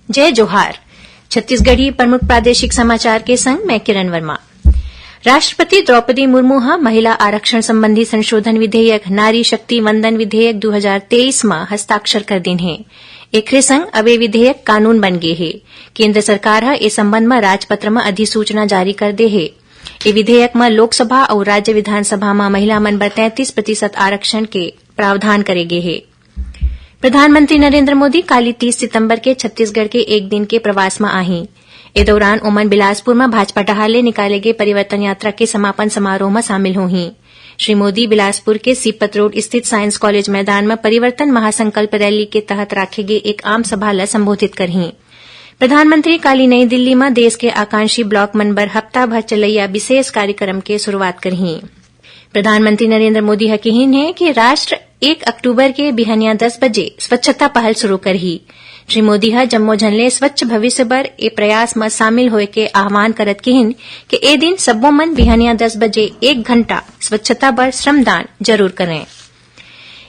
जय जोहार। छत्तीसगढ़ी प्रमुख प्रादेशिक समाचार के संग मैं किरण वर्मा। राष्ट्रपति द्रौपदी मुर्मू महिला आरक्षण संबंधी संशोधन विधेयक नारी शक्ति वंदन विधेयक 2023 में हस्ताक्षर कर दिन है। एकरे संग अब ये विधेयक कानून बन गे है। केंद्र सरकार इस संबंध में राजपत्र में अधिसूचना जारी कर दे है। ये विधेयक में लोकसभा और राज्य विधानसभा में महिला मन बर 33% आरक्षण के प्रावधान करे गे है। प्रधानमंत्री नरेंद्र मोदी काली 30 सितंबर के छत्तीसगढ़ के एक दिन के प्रवास में आही। ए दौरान ओमन बिलासपुर में भाजपा डहाले निकाले गए परिवर्तन यात्रा के समापन समारोह में शामिल होही। श्री मोदी बिलासपुर के सीपत रोड स्थित साइंस कॉलेज मैदान में परिवर्तन महासंकल्प रैली के तहत राखे गए एक आम सभा ला संबोधित करही। प्रधानमंत्री काली नई दिल्ली में देश के आकांक्षी ब्लॉक मन बर हफ्ता भर चलैया विशेष कार्यक्रम के शुरुआत करही। प्रधानमंत्री नरेंद्र मोदी कहिन है कि राष्ट्र 1 अक्टूबर के बिहनिया 10 बजे स्वच्छता पहल शुरू करही। श्री मोदी जम्मो झनले स्वच्छ भविष्य बर ए प्रयास में शामिल होए के आह्वान करत कहिन कि ए दिन सब्बो मन बिहनिया 10 बजे 1 घंटा स्वच्छता बर श्रमदान जरूर करें।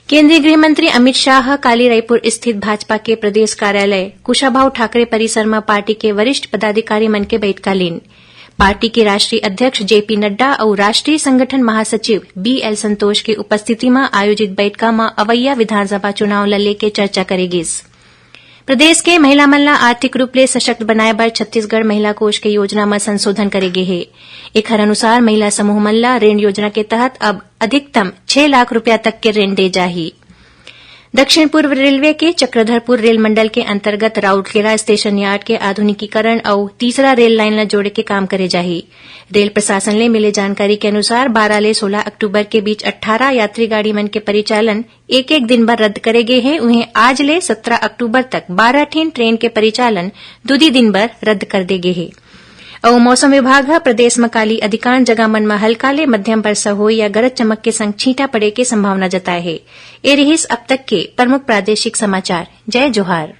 केंद्रीय गृह मंत्री अमित शाह काली रायपुर स्थित भाजपा के प्रदेश कार्यालय कुशाभाऊ ठाकरे परिसर में पार्टी के वरिष्ठ पदाधिकारी मन के बैठका लीन। पार्टी के राष्ट्रीय अध्यक्ष जेपी नड्डा और राष्ट्रीय संगठन महासचिव बीएल संतोष की उपस्थिति में आयोजित बैठका में अवैया विधानसभा चुनाव ला लेके चर्चा करेगिस। प्रदेश के महिला मन ला आर्थिक रूप ले सशक्त बनाए बर छत्तीसगढ़ महिला कोष के योजना में संशोधन करे गे है। एखर अनुसार महिला समूह मन ला ऋण योजना के तहत अब अधिकतम 6 लाख रुपया तक के ऋण दे जाही। दक्षिण पूर्व रेलवे के चक्रधरपुर रेल मंडल के अंतर्गत राउरकेला स्टेशन यार्ड के आधुनिकीकरण और तीसरा रेल लाइन ला जोड़े के काम करे जाही। रेल प्रशासन ले मिले जानकारी के अनुसार 12 ले 16 अक्टूबर के बीच 18 यात्री गाड़ी मन के परिचालन एक दिन भर रद्द करे गए हैं। उन्हें आज ले 17 अक्टूबर तक 12 ठीन ट्रेन के परिचालन 2 दिन भर रद्द कर दे गए हैं। और मौसम विभाग प्रदेश में काली अधिकांश जगह मन में हल्का ले मध्यम वर्षा हो या गरज चमक के संग छींटा पड़े के संभावना जताए है। ए रहिस अब तक के प्रमुख प्रादेशिक समाचार। जय जोहार।